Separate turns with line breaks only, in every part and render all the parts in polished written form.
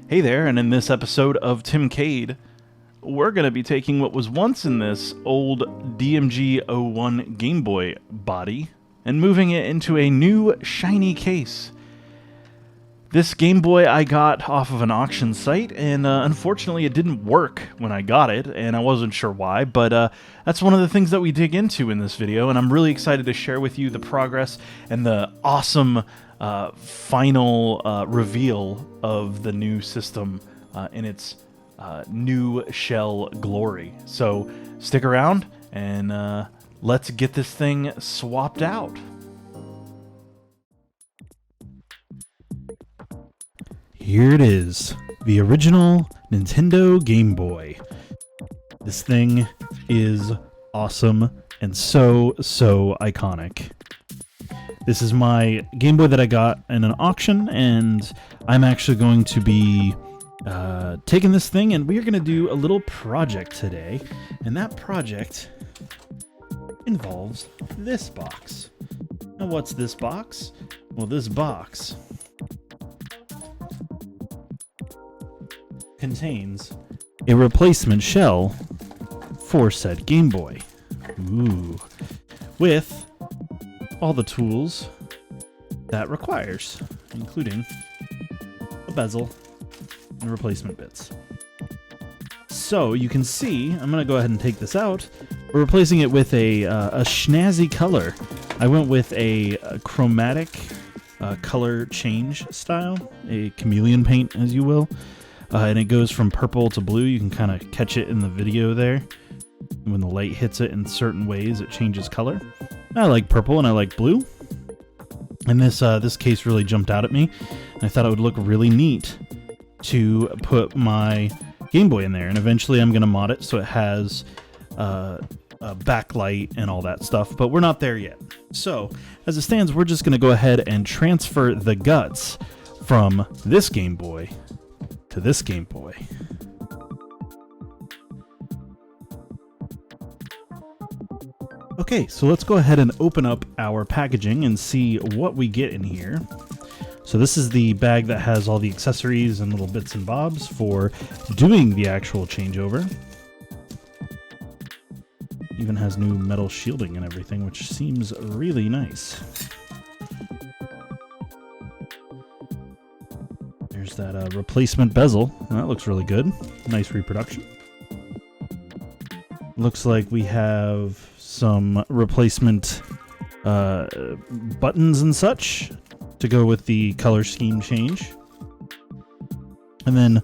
Hey there, and in this episode of Timcade, we're going to be taking what was once in this old DMG-01 Game Boy body and moving it into a new shiny case. This Game Boy I got off of an auction site, and unfortunately it didn't work when I got it, and I wasn't sure why, but that's one of the things that we dig into in this video, and I'm really excited to share with you the progress and the awesome final reveal of the new system in its new shell glory. So stick around and let's get this thing swapped out. Here it is, the original Nintendo Game Boy. This thing is awesome and so iconic. This is my Game Boy that I got in an auction, and I'm actually going to be taking this thing, and we are going to do a little project today, and that project involves this box. Now, what's this box? Well, this box contains a replacement shell for said Game Boy. Ooh. With all the tools that requires, including a bezel and replacement bits. So you can see, I'm going to go ahead and take this out. We're replacing it with a snazzy color. I went with a chromatic color change style, a chameleon paint, as you will. And it goes from purple to blue. You can kind of catch it in the video there. When the light hits it in certain ways, it changes color. I like purple and I like blue. And this case really jumped out at me. And I thought it would look really neat to put my Game Boy in there. And eventually I'm going to mod it so it has a backlight and all that stuff. But we're not there yet. So as it stands, we're just going to go ahead and transfer the guts from this Game Boy to this Game Boy. Okay, so let's go ahead and open up our packaging and see what we get in here. So this is the bag that has all the accessories and little bits and bobs for doing the actual changeover. Even has new metal shielding and everything, which seems really nice. There's that replacement bezel. That looks really good. Nice reproduction. Looks like we have some replacement buttons and such to go with the color scheme change. And then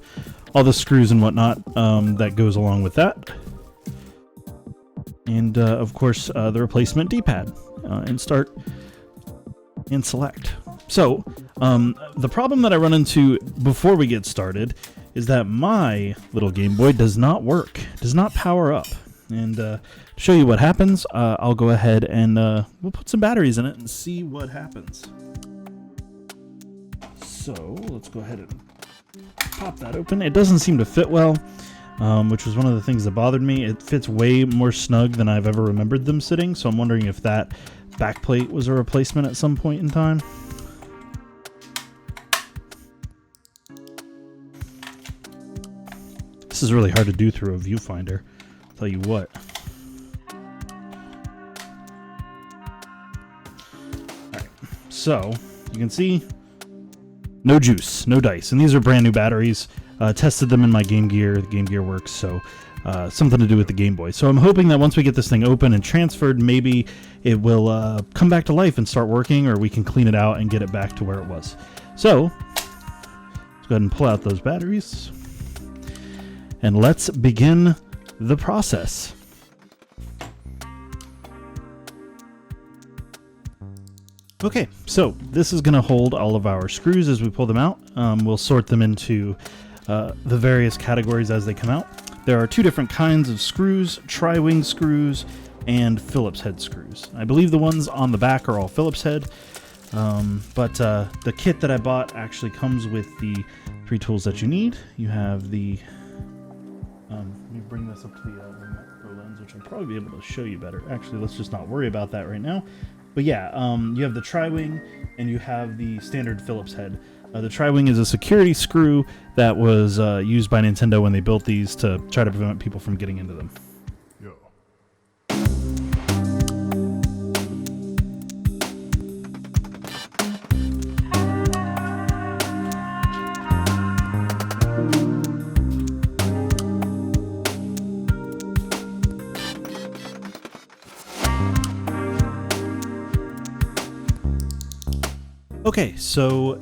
all the screws and whatnot that goes along with that. And of course the replacement D-pad and start and select. So the problem that I run into before we get started is that my little Game Boy does not work, does not power up. And to show you what happens, I'll go ahead and we'll put some batteries in it and see what happens. So let's go ahead and pop that open. It doesn't seem to fit well, which was one of the things that bothered me. It fits way more snug than I've ever remembered them sitting, so I'm wondering if that backplate was a replacement at some point in time. This is really hard to do through a viewfinder. Tell you what. Alright, so you can see no juice, no dice, and these are brand new batteries. Tested them in my Game Gear. The Game Gear works, so something to do with the Game Boy. So I'm hoping that once we get this thing open and transferred, maybe it will come back to life and start working, or we can clean it out and get it back to where it was. So let's go ahead and pull out those batteries, and let's begin the process. Okay, so this is going to hold all of our screws as we pull them out. We'll sort them into the various categories as they come out. There are two different kinds of screws, tri-wing screws and Phillips head screws. I believe the ones on the back are all Phillips head, but the kit that I bought actually comes with the three tools that you need. You have the let me bring this up to the macro lens, which I'll probably be able to show you better. Actually, let's just not worry about that right now. But yeah, you have the tri-wing and you have the standard Phillips head. The tri-wing is a security screw that was used by Nintendo when they built these to try to prevent people from getting into them. Okay, so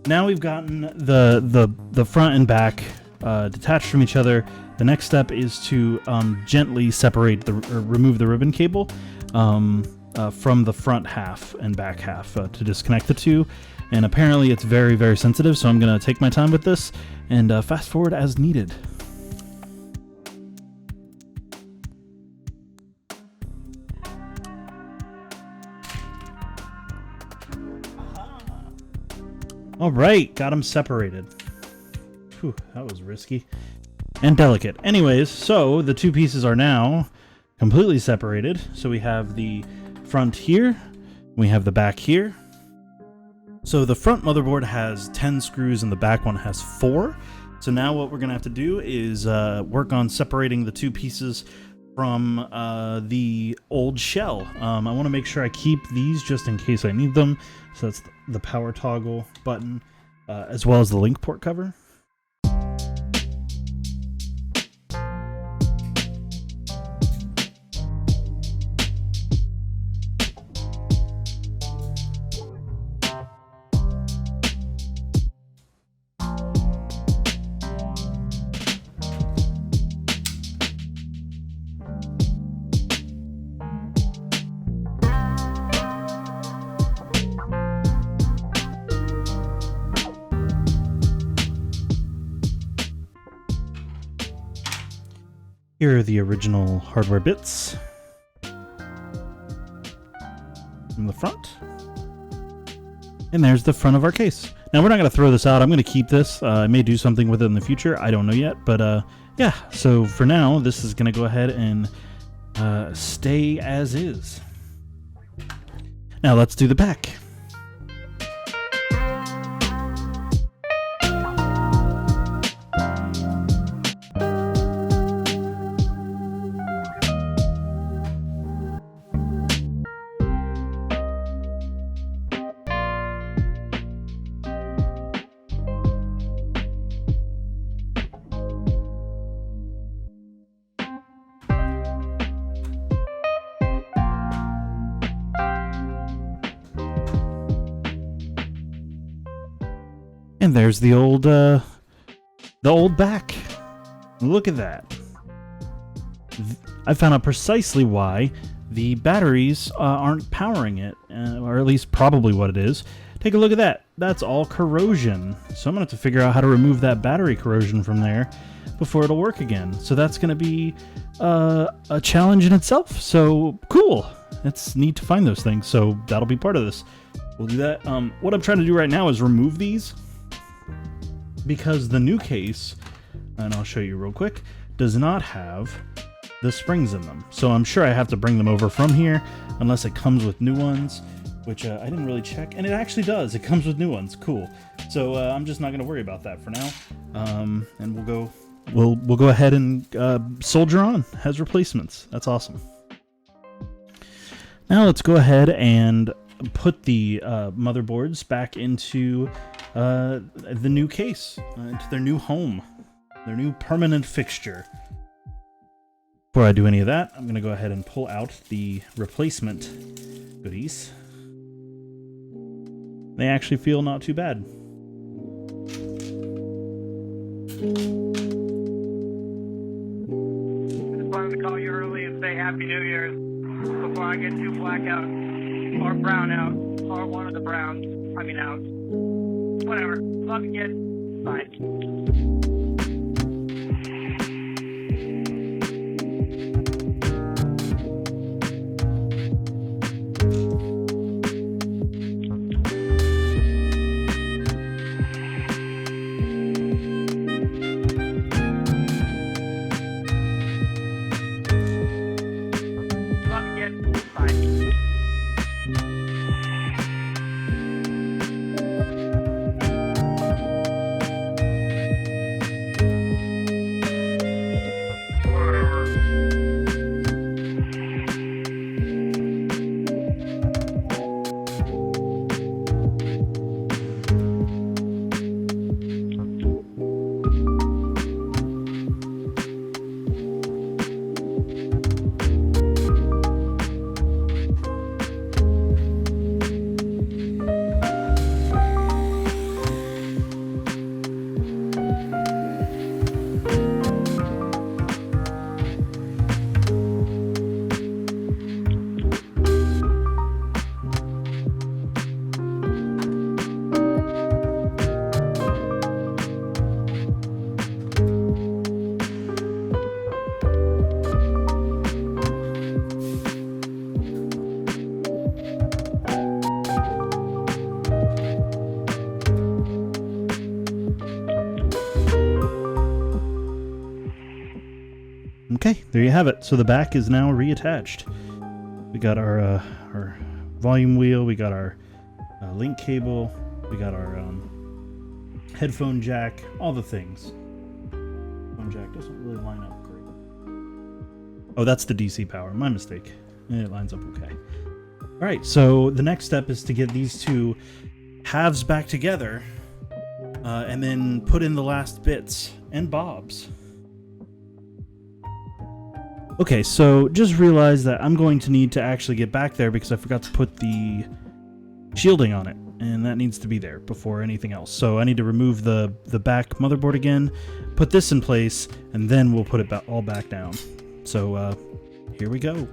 now we've gotten the front and back detached from each other. The next step is to gently separate or remove the ribbon cable from the front half and back half to disconnect the two. And apparently it's very, very sensitive, so I'm going to take my time with this and fast forward as needed. All right, got them separated. Whew, that was risky and delicate. Anyways, so the two pieces are now completely separated. So we have the front here, we have the back here. So the front motherboard has 10 screws and the back one has 4. So now what we're gonna have to do is work on separating the two pieces from the old shell. I want to make sure I keep these just in case I need them. So that's the power toggle button, as well as the link port cover. Here are the original hardware bits from the front. And there's the front of our case. Now, we're not going to throw this out. I'm going to keep this. I may do something with it in the future. I don't know yet. But yeah, so for now, this is going to go ahead and stay as is. Now, let's do the back. And there's the old back. Look at that. I found out precisely why the batteries aren't powering it, or at least probably what it is. Take a look at that. That's all corrosion. So I'm going to have to figure out how to remove that battery corrosion from there before it'll work again. So that's going to be a challenge in itself. So cool. It's neat to find those things. So that'll be part of this. We'll do that. What I'm trying to do right now is remove these, because the new case, and I'll show you real quick, does not have the springs in them. So I'm sure I have to bring them over from here, unless it comes with new ones, which I didn't really check. And it actually does. It comes with new ones. Cool. So I'm just not going to worry about that for now. And we'll go ahead and soldier on as replacements. That's awesome. Now let's go ahead and put the motherboards back into the new case, into their new home, their new permanent fixture. Before I do any of that, I'm going to go ahead and pull out the replacement goodies. They actually feel not too bad.
Just wanted to call you early and say Happy New Year's before I get too black out or brown out or one of the browns. I mean out. Whatever. Love you, kid. Bye.
Okay, there you have it. So the back is now reattached. We got our volume wheel, we got our link cable, we got our headphone jack, all the things. Headphone jack doesn't really line up great. Oh, that's the DC power. My mistake. It lines up okay. All right, so the next step is to get these two halves back together and then put in the last bits and bobs. Okay, so just realize that I'm going to need to actually get back there because I forgot to put the shielding on it, and that needs to be there before anything else. So I need to remove the back motherboard again, put this in place, and then we'll put it all back down. So here we go.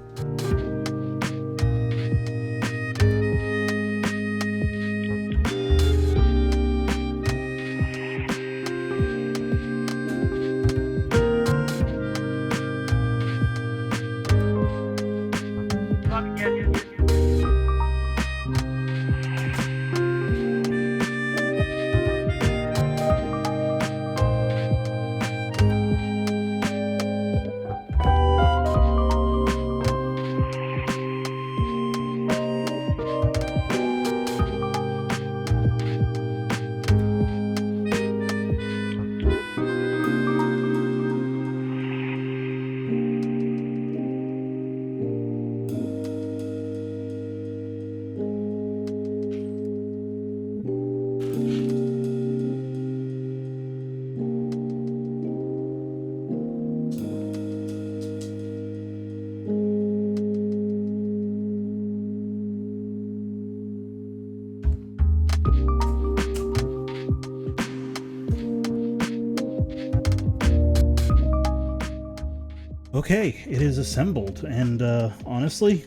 Okay, it is assembled, and honestly,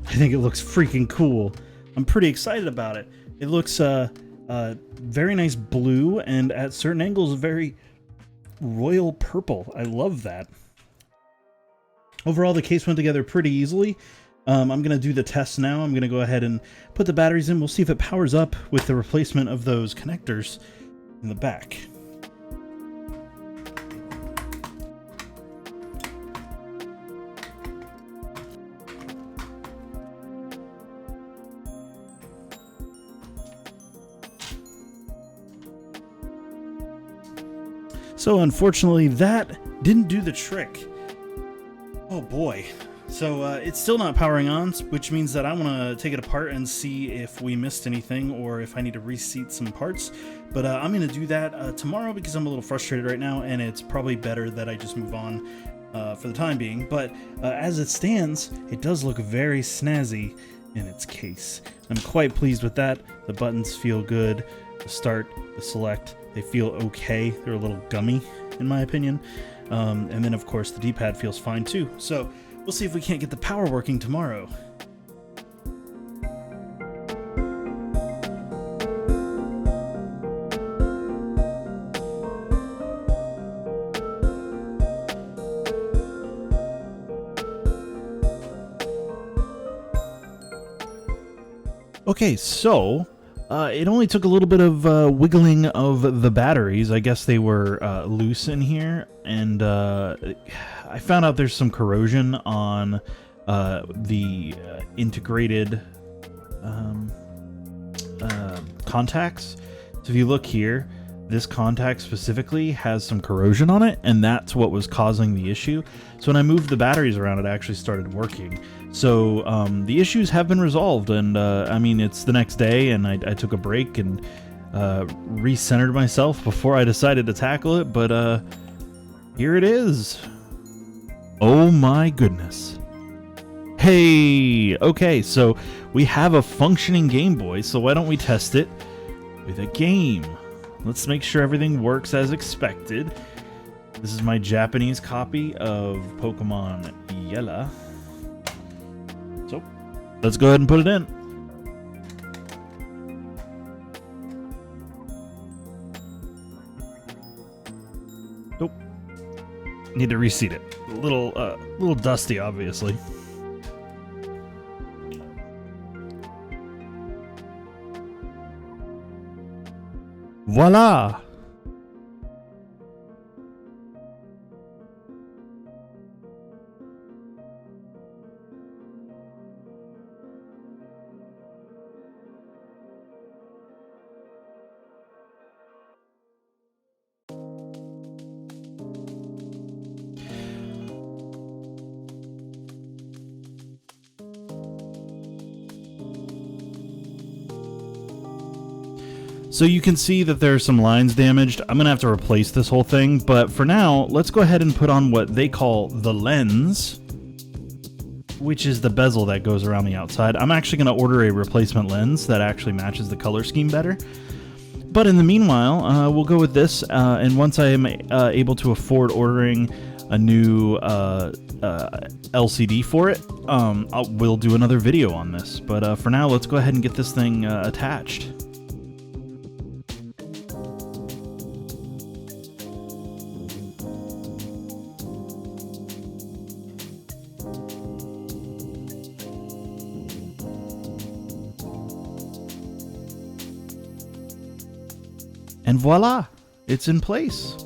I think it looks freaking cool. I'm pretty excited about it. It looks very nice blue, and at certain angles, very royal purple. I love that. Overall, the case went together pretty easily. I'm going to do the test now. I'm going to go ahead and put the batteries in. We'll see if it powers up with the replacement of those connectors in the back. So unfortunately, that didn't do the trick. Oh boy. So it's still not powering on, which means that I want to take it apart and see if we missed anything or if I need to reseat some parts. But I'm going to do that tomorrow because I'm a little frustrated right now, and it's probably better that I just move on for the time being. But as it stands, it does look very snazzy in its case. I'm quite pleased with that. The buttons feel good. The start, the select, they feel okay. They're a little gummy, in my opinion. And then, of course, the D-pad feels fine, too. So we'll see if we can't get the power working tomorrow. Okay, so it only took a little bit of wiggling of the batteries. I guess they were loose in here, and I found out there's some corrosion on the integrated contacts. So if you look here, this contact specifically has some corrosion on it, and that's what was causing the issue. So when I moved the batteries around, it actually started working. So the issues have been resolved, and I mean, it's the next day, and I took a break and recentered myself before I decided to tackle it, but here it is. Oh my goodness. Hey, okay, so we have a functioning Game Boy, so why don't we test it with a game? Let's make sure everything works as expected. This is my Japanese copy of Pokemon Yellow. So, let's go ahead and put it in. Nope. Need to reseat it. A little dusty, obviously. Voila! So you can see that there are some lines damaged. I'm gonna have to replace this whole thing, but for now, let's go ahead and put on what they call the lens, which is the bezel that goes around the outside. I'm actually gonna order a replacement lens that actually matches the color scheme better. But in the meanwhile, we'll go with this, and once I am able to afford ordering a new LCD for it, we'll do another video on this. But for now, let's go ahead and get this thing attached. And voila, it's in place.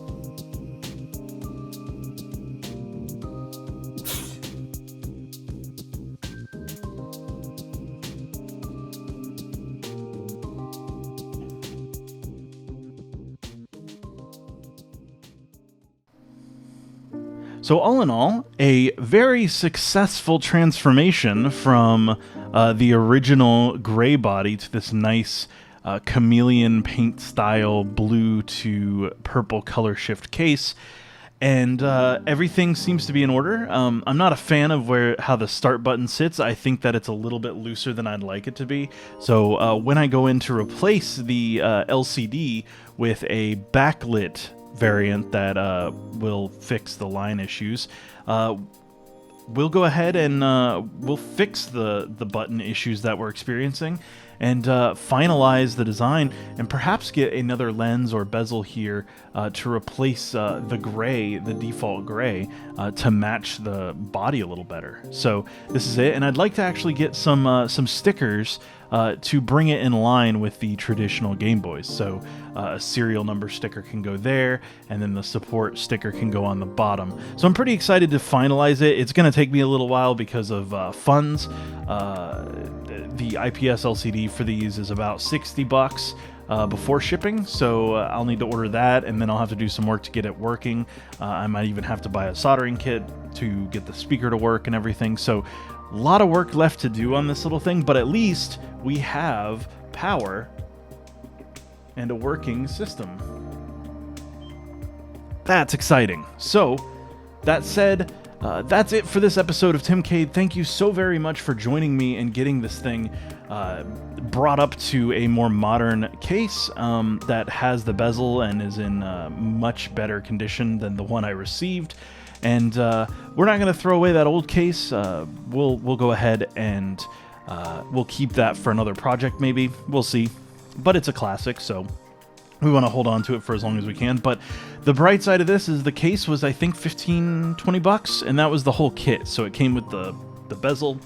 So all in all, a very successful transformation from the original gray body to this nice chameleon paint style blue to purple color shift case, and everything seems to be in order. I'm not a fan of how the start button sits. I think that it's a little bit looser than I'd like it to be. So when I go in to replace the LCD with a backlit variant that will fix the line issues, we'll go ahead and we'll fix the button issues that we're experiencing, and finalize the design, and perhaps get another lens or bezel here to replace the gray, the default gray, to match the body a little better. So this is it, and I'd like to actually get some stickers to bring it in line with the traditional Game Boys. So a serial number sticker can go there, and then the support sticker can go on the bottom. So I'm pretty excited to finalize it. It's going to take me a little while because of funds. The IPS LCD for these is about $60 before shipping, so I'll need to order that, and then I'll have to do some work to get it working. I might even have to buy a soldering kit to get the speaker to work and everything. So a lot of work left to do on this little thing, but at least we have power and a working system. That's exciting. So, that said, that's it for this episode of Timcade. Thank you so very much for joining me and getting this thing brought up to a more modern case that has the bezel and is in much better condition than the one I received. And we're not going to throw away that old case. We'll go ahead and we'll keep that for another project maybe. We'll see. But it's a classic, so we want to hold on to it for as long as we can. But the bright side of this is the case was, I think, $15-20, and that was the whole kit. So it came with the bezel.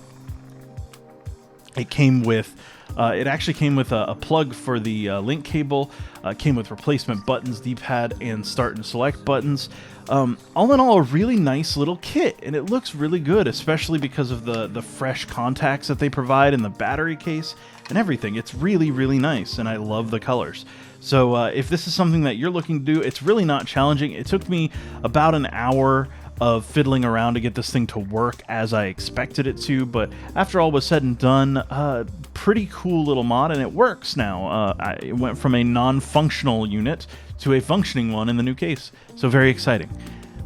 It came with it actually came with a plug for the link cable. Came with replacement buttons, D-pad, and start and select buttons. All in all, a really nice little kit, and it looks really good, especially because of the fresh contacts that they provide in the battery case and everything. It's really, really nice, and I love the colors. So if this is something that you're looking to do, it's really not challenging. It took me about an hour of fiddling around to get this thing to work as I expected it to, but after all was said and done, pretty cool little mod, and it works now. It went from a non-functional unit to a functioning one in the new case, so very exciting.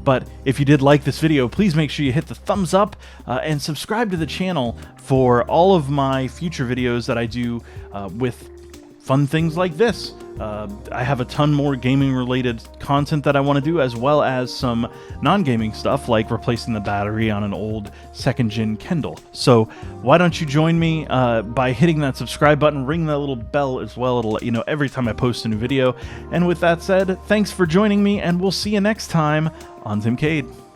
But if you did like this video, please make sure you hit the thumbs up and subscribe to the channel for all of my future videos that I do with fun things like this. I have a ton more gaming related content that I want to do, as well as some non-gaming stuff like replacing the battery on an old second gen Kindle. So why don't you join me by hitting that subscribe button, ring that little bell as well. It'll let you know every time I post a new video. And with that said, thanks for joining me, and we'll see you next time on Timcade.